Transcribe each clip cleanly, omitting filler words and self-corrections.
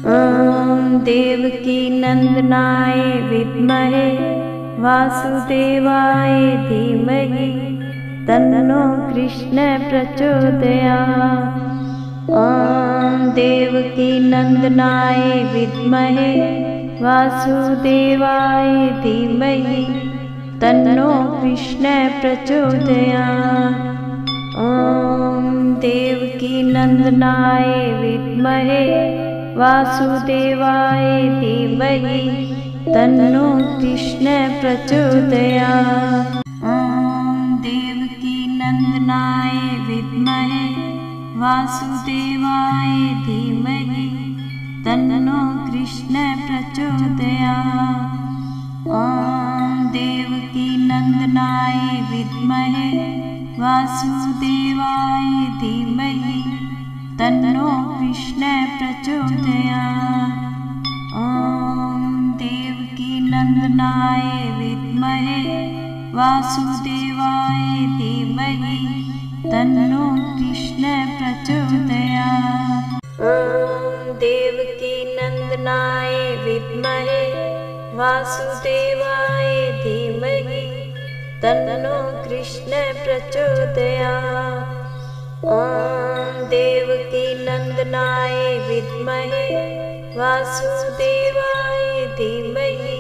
ॐ देवकी नंदनाय विद्महे वासुदेवाय धीमहि तन्नो कृष्ण प्रचोदयात्। ॐ देवकी नंदनाय विद्महे वासुदेवाय धीमहि तन्नो कृष्ण प्रचोदयात्। ॐ देवकी नंदनाय विद्महे वासुदेवाय धीमहि तन्नो कृष्ण प्रचोदयात्। ॐ देवकी नंदनाय विद्महे वासुदेवाय धीमहि तन्नो कृष्ण प्रचोदयात्। ॐ देवकी नंदनाय विद्महे वासुदेवाय धीमहि तन्नो कृष्ण प्रचोदयात्। ॐ देवकी नंदनाय विद्महे वासुदेवाय धीमहि तन्नो कृष्ण प्रचोदयात्। ॐ देवकी नंदनाय विद्महे वासुदेवाय धीमहि तन्नो कृष्ण प्रचोदयात्। ॐ देवकी नंदनाय विद्महे वासुदेवाय धीमहि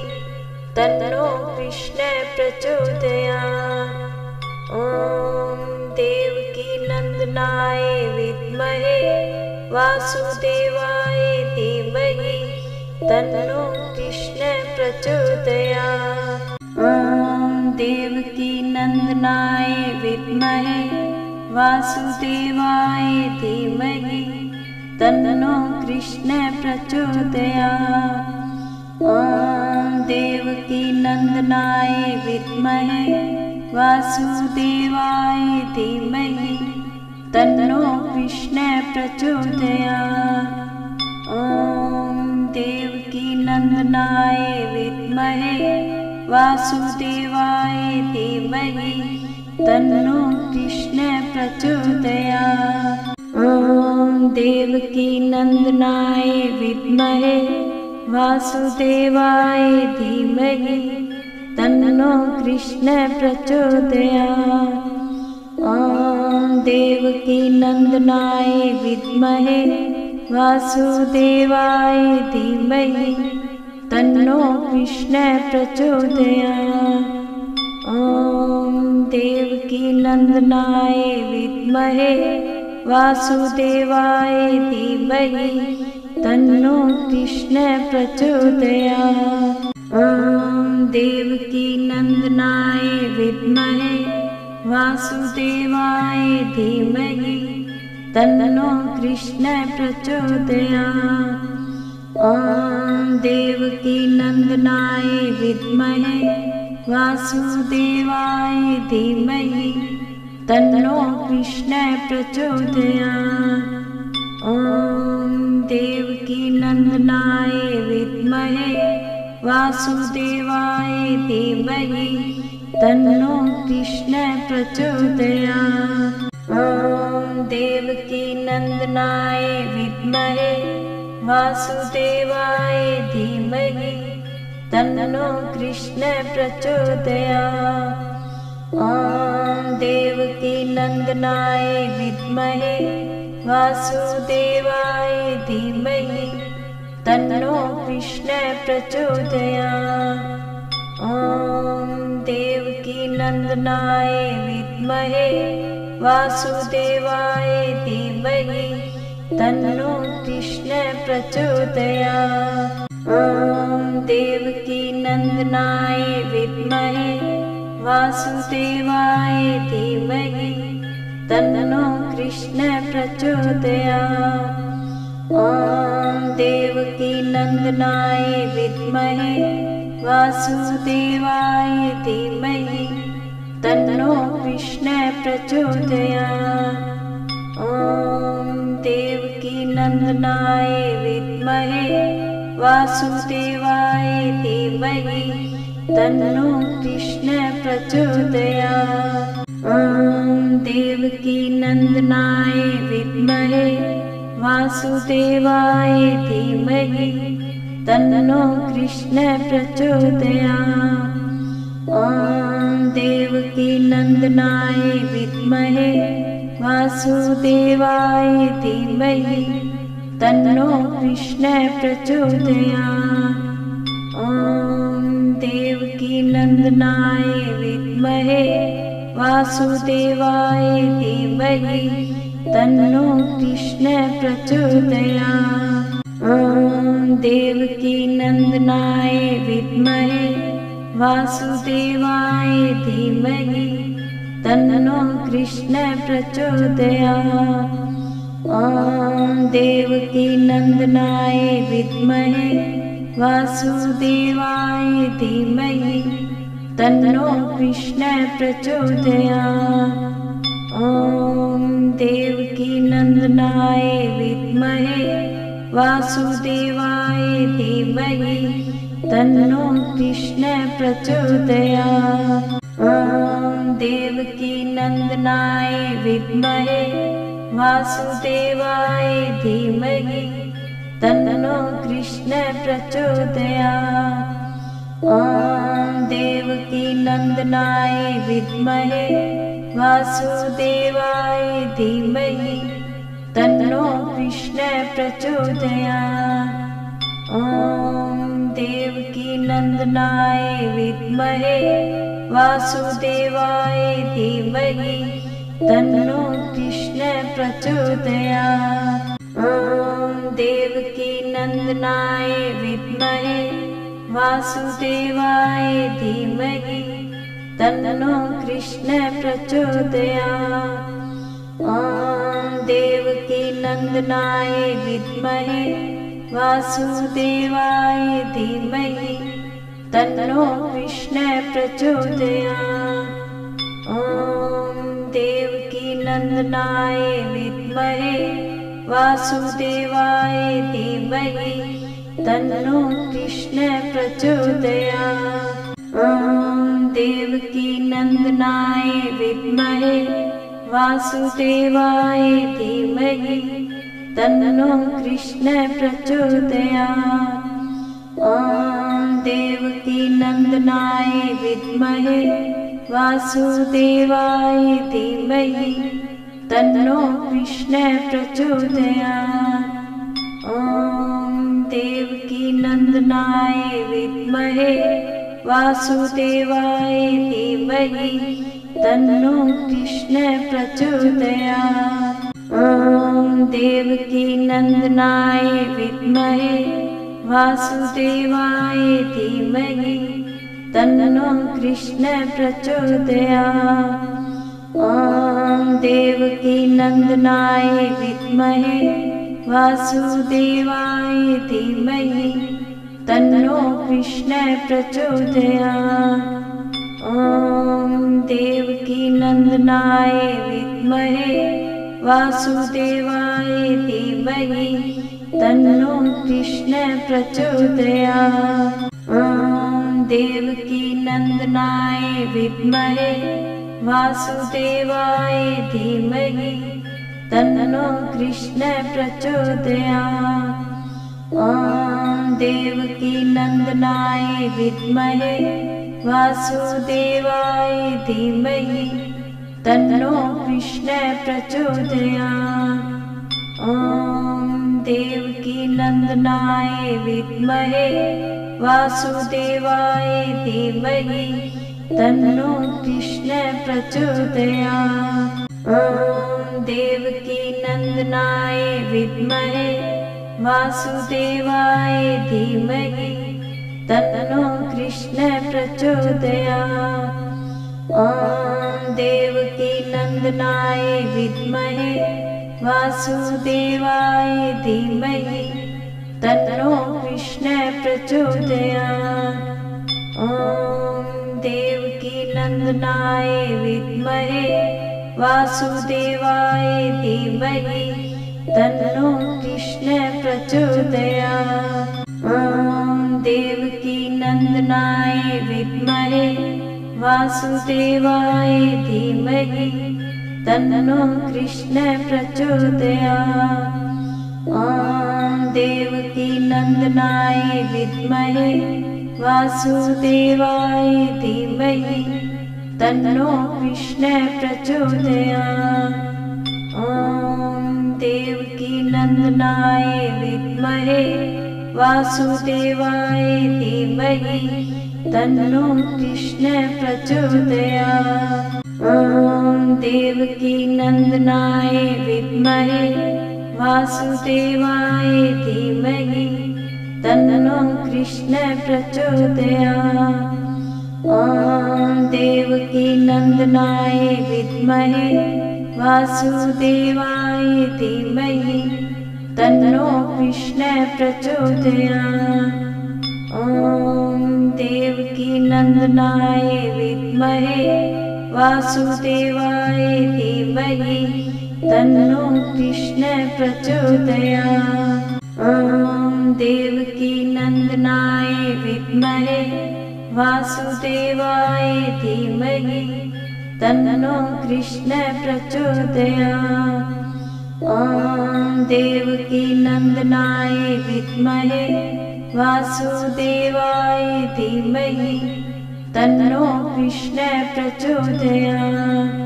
तन्नो कृष्ण प्रचोदयात्। ॐ देवकी नंदनाय विद्महे वासुदेवाय धीमहि तन्नो कृष्ण प्रचोदयात्। ॐ देवकी नंदनाय विद्महे वासुदेवाय धीमहि तन्नो कृष्ण प्रचोदयात्। ॐ देवकी नंदनाय विद्महे वासुदेवाय धीमहि तन्नो कृष्ण प्रचोदयात्। ॐ देवकी नंदनाय विद्महे वासुदेवाय धीमहि तन्नो कृष्ण प्रचोदयात्। ॐ देवकी नंदनाय विद्महे वासुदेवाय धीमहि तन्नो कृष्ण प्रचोदयात्। ॐ देवकी नंदनाय विद्महे वासुदेवाय धीमहि तन्नो कृष्ण प्रचोदयात्। ॐ देवकी नंदनाय विद्महे वासुदेवाय धीमहि तन्नो कृष्ण प्रचोदयात्। ॐ देवकी नंदनाय विद्महे वासुदेवाय धीमहि तन्नो कृष्ण प्रचोदयात्। ॐ देवकी नंदनाय विद्महे वासुदेवाय धीमहि तन्नो कृष्ण प्रचोदयात्। ॐ देवकी नंदनाय विद्महे वासुदेवाय धीमहि तन्नो कृष्ण प्रचोदयात्। ॐ देवकी नंदनाय विद्महे वासुदेवाय धीमहि तन्नो कृष्ण प्रचोदयात्। ॐ देवकी नंदनाय विद्महे वासुदेवाय धीमहि तन्नो कृष्ण प्रचोदयात्। ॐ देवकी नंदनाय विद्महे वासुदेवाय धीमहि तन्नो कृष्ण प्रचोदयात्। ॐ देवकी नंदनाय विद्महे वासुदेवाय धीमहि तन्नो कृष्ण प्रचोदयात्। ॐ देवकी नंदनाय विद्महे वासुदेवाय धीमहि तन्नो कृष्ण प्रचोदयात्। ॐ देवकी नंदनाय विद्महे वासुदेवाय धीमहि तन्नो कृष्ण प्रचोदयात्। ॐ देवकी नंदनाय विद्महे वासुदेवाय धीमहि तन्नो कृष्ण प्रचोदयात्। ॐ देवकी नंदनाय विद्महे वासुदेवाय धीमहि तन्नो कृष्ण प्रचोदयात्। ॐ देवकी नंदनाय विद्महे वासुदेवाय धीमहि तन्नो कृष्ण प्रचोदयात्। ॐ देवकी नंदनाय विद्महे वासुदेवाय धीमहि तन्नो कृष्ण प्रचोदयात्। ॐ देवकी नंदनाय विद्महे वासुदेवाय धीमहि तन्नो कृष्ण प्रचोदयात्। ॐ देवकी नंदनाय विद्महे वासुदेवाय धीमहि तन्नो कृष्ण प्रचोदयात्। ॐ देवकी नंदनाय विद्महे वासुदेवाय धीमहि तन्नो कृष्ण प्रचोदयात्। ॐ देवकी नंदनाय विद्महे वासुदेवाय धीमहि तन्नो कृष्ण प्रचोदयात्। ॐ देवकी नंदनाय विद्महे वासुदेवाय धीमहि तन्नो कृष्ण प्रचोदयात्। ॐ देवकी नंदनाय विद्महे वासुदेवाय धीमहि तन्नो कृष्ण प्रचोदयात्। ॐ देवकी नंदनाय विद्महे वासुदेवाय धीमहि तन्नो कृष्ण प्रचोदयात्। ॐ देवकी नंदनाय विद्महे वासुदेवाय धीमहि तन्नो कृष्ण प्रचोदयात्। ॐ देवकी नंदनाय विद्महे वासुदेवाय धीमहि तन्नो कृष्ण प्रचोदयात्। ॐ देवकी नंदनाय विद्महे वासुदेवाय धीमहि तन्नो कृष्ण प्रचोदयात्। ॐ देवकी नंदनाय विद्महे वासुदेवाय धीमहि तन्नो कृष्ण प्रचोदयात्। ॐ देवकी नंदनाय विद्महे वासुदेवाय धीमहि तन्नो कृष्ण प्रचोदयात्। ॐ देवकी नंदनाय विद्महे वासुदेवाय धीमहि तन्नो कृष्ण प्रचोदयात्। ॐ देवकी नंदनाय विद्महे वासुदेवाय धीमहि तन्नो कृष्ण प्रचोदयात्। ॐ देवकी नंदनाय विद्महे वासुदेवाय धीमहि तन्नो कृष्ण प्रचोदयात्। ॐ देवकी नंदनाय विद्महे वासुदेवाय धीमहि तन्नो कृष्ण प्रचोदयात्। ॐ देवकी नंदनाय विद्महे वासुदेवाय धीमहि तन्नो कृष्ण प्रचोदयात्। ॐ देवकी नंदनाय विद्महे वासुदेवाय धीमहि तन्नो कृष्ण प्रचोदयात्। ॐ देवकी नंदनाय विद्महे वासुदेवाय धीमहि तन्नो कृष्ण प्रचोदयात्। ॐ देवकी नंदनाय विद्महे वासुदेवाय धीमहि तन्नो कृष्ण प्रचोदयात्। ॐ देवकी नंदनाय विद्महे वासुदेवाय धीमहि तन्नो कृष्ण प्रचोदयात्। ॐ देवकी नंदनाय विद्महे वासुदेवाय धीमहि तन्नो कृष्णः प्रचोदयात्। ॐ देवकी नंदनाय विद्महे वासुदेवाय धीमहि तन्नो कृष्णः प्रचोदयात्। ॐ देवकी नंदनाय विद्महे वासुदेवाय धीमहि तन्नो कृष्णः प्रचोदयात्। ॐ देवकी नंदनाय विद्महे वासुदेवाय धीमहि तन्नो कृष्णः प्रचोदयात्। ॐ देवकी नंदनाय विद्महे वासुदेवाय धीमहि तन्नो कृष्णः प्रचोदयात्। ॐ देवकी नंदनाय विद्महे वासुदेवाय धीमहि तन्नो कृष्णः प्रचोदयात्। ॐ देवकी नंदनाय विद्महे वासुदेवाय धीमहि तन्नो कृष्णः प्रचोदयात्।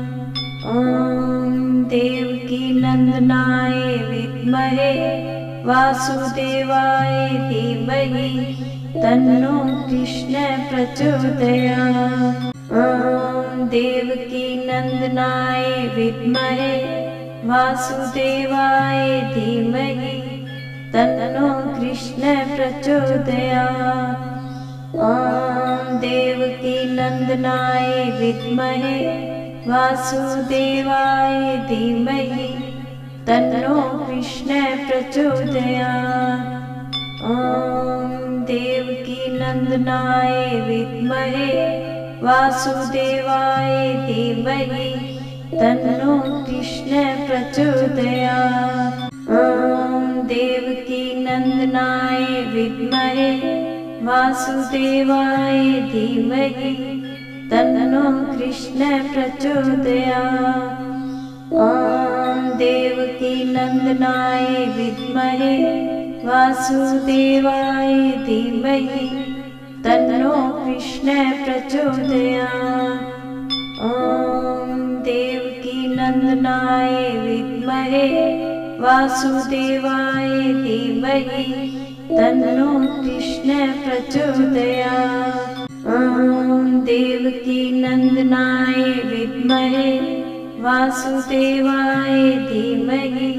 ॐ देवकी नंदनाय विद्महे वासुदेवाय धीमहि तन्नो कृष्णः प्रचोदयात्। ॐ देवकी नंदनाय विद्महे वासुदेवाय धीमहि तन्नो कृष्णः प्रचोदयात्। ॐ देवकी नंदनाय विद्महे वासुदेवाय धीमहि तन्नो कृष्णः प्रचोदयात्। ॐ देवकी नंदनाय विद्महे वासुदेवाय धीमहि तन्नो कृष्णः प्रचोदयात्। ॐ देवकी नंदनाय विद्महे वासुदेवाय धीमहि तन्नो कृष्णः प्रचोदयात्। ॐ देवकी नंदनाय विद्महे वासुदेवाय धीमहि तन्नो कृष्णः प्रचोदयात्। ॐ देवकी नंदनाय विद्महे वासुदेवाय धीमहि तन्नो कृष्णः प्रचोदयात्। ॐ देवकी नंदनाय विद्महे वासुदेवाय धीमहि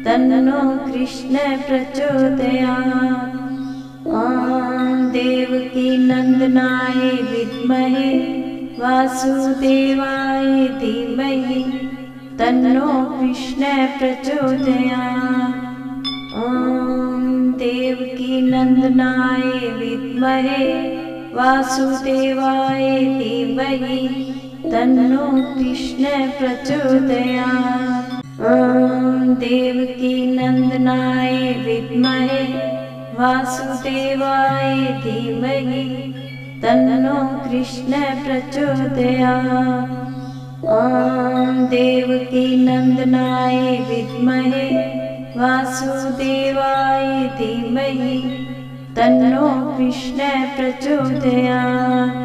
तन्नो कृष्णः प्रचोदयात्। ॐ देवकी नंदनाय विद्महे वासुदेवाय धीमहि तन्नो कृष्णः प्रचोदयात्। ॐ देवकी नंदनाय विद्महे वासुदेवाय धीमहि तन्नो कृष्णः प्रचोदयात्। ॐ देवकी नंदनाय विद्महे वासुदेवाय धीमहि तन्नो कृष्णः प्रचोदयात्। ॐ देवकी नंदनाय विद्महे वासुदेवाय धीमहि तन्नो कृष्णः प्रचोदयात्।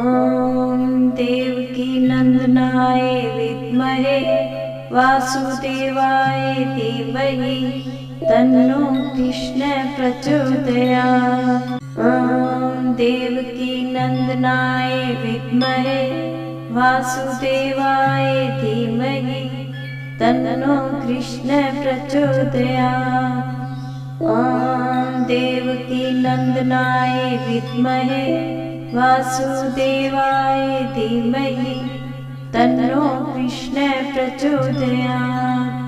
ॐ देवकी नंदनाय विद्महे वासुदेवाय धीमहि तन्नो कृष्णः प्रचोदयात्। ॐ देवकी नंदनाय विद्महे वासुदेवाय धीमहि तन्नो कृष्णः प्रचोदयात्। ॐ देवकी नंदनाय विद्महे वासुदेवाय धीमहि तन्नो कृष्णः प्रचोदयात्।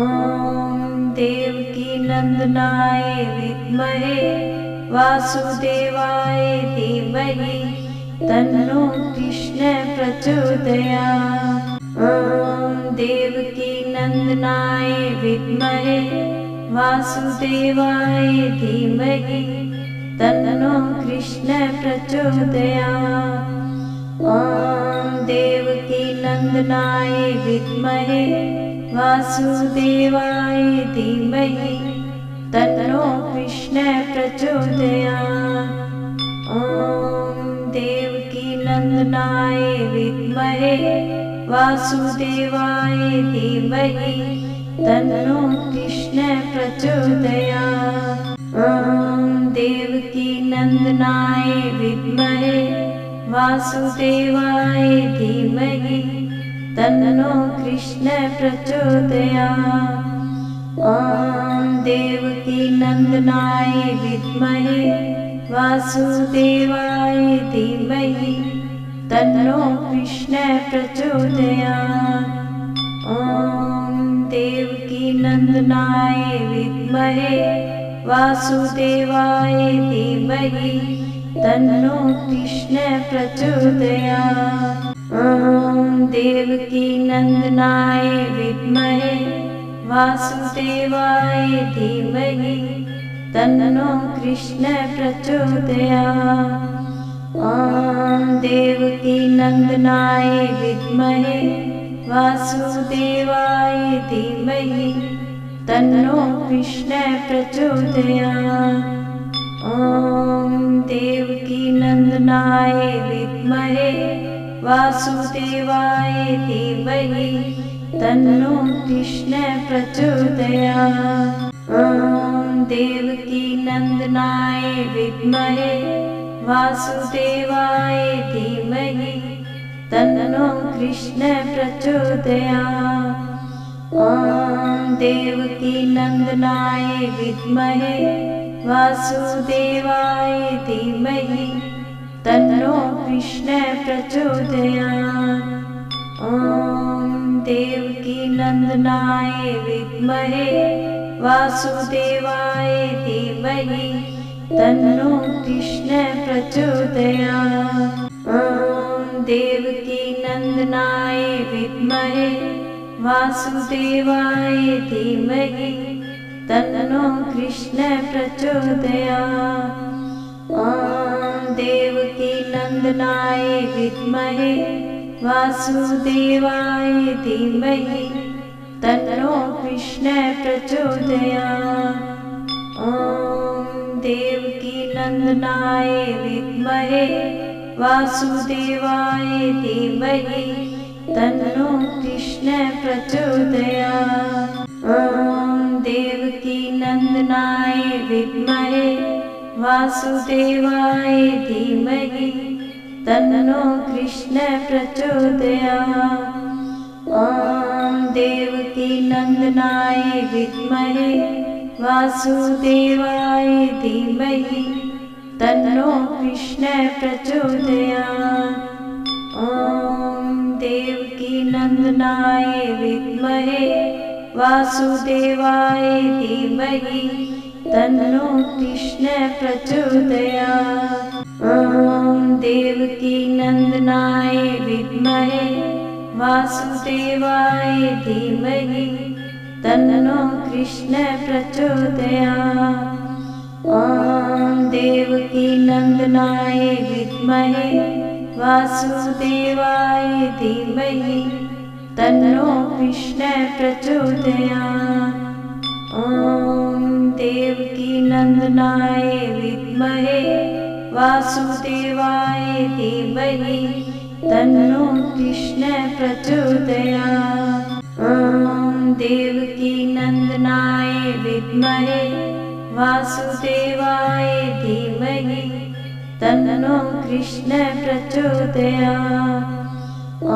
ॐ देवकी नंदनाय विद्महे वासुदेवाय धीमहि तन्नो कृष्णः प्रचोदयात्। ॐ देवकी नंदनाय विद्महे वासुदेवाय धीमहि तन्नो कृष्णः प्रचोदयात्। ॐ देवकी नंदनाय विद्महे वासुदेवाय धीमहि तन्नो कृष्णः प्रचोदयात्। ॐ देवकीनन्दनाय विद्महे वासुदेवाय धीमहि तन्नो कृष्णः प्रचोदयात्। ॐ देवकीनन्दनाय विद्महे वासुदेवाय धीमहि तन्नो कृष्णः प्रचोदयात्। ॐ देवकीनन्दनाय विद्महे वासुदेवाय धीमहि तन्नो कृष्णः प्रचोदयात्। ॐ देवकीनन्दनाय विद्महे वासुदेवाय धीमहि तन्नो कृष्णः प्रचोदयात्। ॐ देवकीनन्दनाय विद्महे वासुदेवाय धीमहि तन्नो कृष्णः प्रचोदयात्। ॐ देवकीनन्दनाय विद्महे वासुदेवाय धीमहि तन्नो कृष्णः प्रचोदयात्। ॐ देवकीनन्दनाय विद्महे वासुदेवाय धीमहि तन्नो कृष्णः प्रचोदयात्। ॐ देवकीनन्दनाय विद्महे वासुदेवाय धीमहि तन्नो कृष्णः प्रचोदयात्। ॐ देवकीनन्दनाय विद्महे वासुदेवाय धीमहि तन्नो कृष्णः प्रचोदयात्। ॐ देवकीनन्दनाय विद्महे वासुदेवाय धीमहि तन्नो कृष्णः प्रचोदयात्। ॐ देवकीनन्दनाय विद्महे वासुदेवाय धीमहि तन्नो कृष्णः प्रचोदयात्। ॐ देवकीनन्दनाय विद्महे वासुदेवाय धीमहि तन्नो कृष्णः प्रचोदयात्। ॐ देवकीनन्दनाय विद्महे वासुदेवाय धीमहि तन्नो कृष्णः प्रचोदयात्। ॐ देवकीनन्दनाय विद्महे वासुदेवाय धीमहि तन्नो कृष्णः प्रचोदयात्। ॐ देवकीनन्दनाय विद्महे वासुदेवाय धीमहि तन्नो कृष्णः प्रचोदयात्। ॐ देवकीनन्दनाय विद्महे वासुदेवाय धीमहि तन्नो कृष्णः प्रचोदयात्। ॐ देवकीनन्दनाय विद्महे वासुदेवाय धीमहि तन्नो कृष्णः प्रचोदयात्। ॐ देवकीनन्दनाय विद्महे वासुदेवाय धीमहि तन्नो कृष्णः प्रचोदयात्। ॐ देवकीनन्दनाय विद्महे वासुदेवाय धीमहि तन्नो कृष्णः प्रचोदयात्। ॐ देवकीनन्दनाय विद्महे वासुदेवाय धीमहि तन्नो कृष्णः प्रचोदयात्।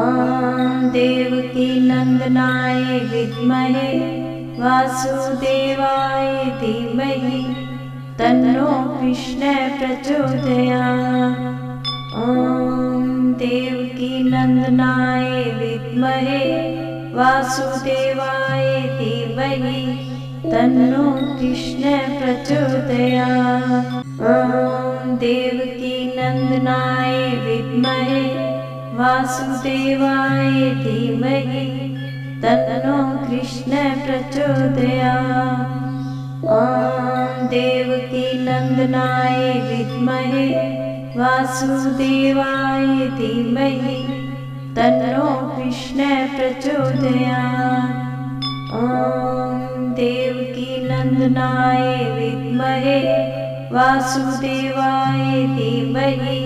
ॐ देवकीनन्दनाय विद्महे वासुदेवाय धीमहि तन्नो कृष्णः प्रचोदयात्। ॐ देवकीनन्दनाय विद्महे वासुदेवाय धीमहि तन्नो कृष्णः प्रचोदयात्। ॐ देवकीनन्दनाय विद्महे वासुदेवाय धीमहि तन्नो कृष्णः प्रचोदयात्। ॐ देवकीनन्दनाय विद्महे वासुदेवाय धीमहि तन्नो कृष्णः प्रचोदयात्। ॐ देवकी नंदनाय विद्महे वासुदेवाय धीमहि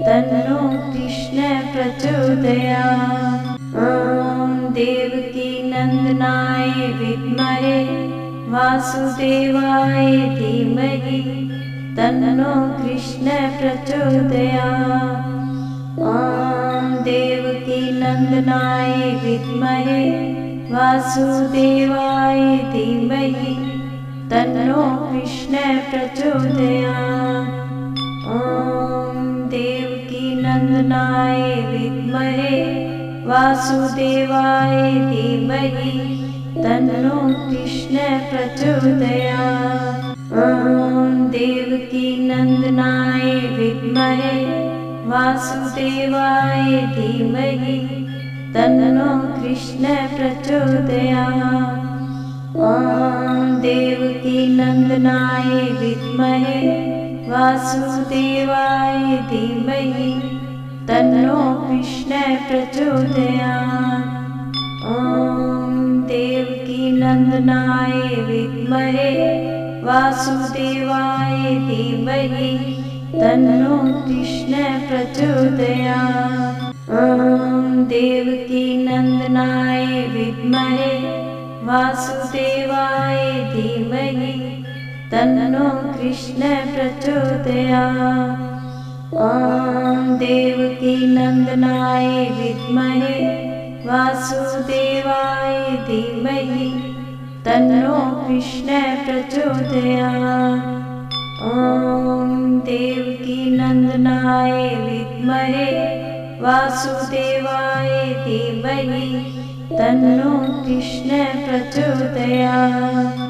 तन्नो कृष्ण प्रचोदयात्। ॐ देवकी नंदनाय विद्महे वासुदेवाय धीमहि तन्नो कृष्ण प्रचोदयात्। ॐ देवकी नंदनाय विद्महे वासुदेवाय धीमहि तन्नो कृष्ण प्रचोदयात्। ॐ देवकी नंदनाय विद्महे वासुदेवाय धीमहि तन्नो कृष्ण प्रचोदयात्। ॐ देवकी नंदनाय विद्महे वासुदेवाय धीमहि तन्नो कृष्ण प्रचोदयात्। ॐ देवकी नंदनाय विद्महे वासुदेवाय धीमहि तन्नो कृष्ण प्रचोदयात्। ॐ देवकी नंदनाय विद्महे वासुदेवाय धीमहि तन्नो कृष्ण प्रचोदयात्। ॐ देवकी नंदनाय विद्महे वासुदेवाय धीमहि तन्नो कृष्ण प्रचोदयात्। ॐ देवकी नंदनाय विद्महे वासुदेवाय धीमहि तन्नो कृष्ण प्रचोदयात्। ॐ देवकी नंदनाय विद्महे वासुदेवाय धीमहि तन्नो कृष्ण प्रचोदयात्।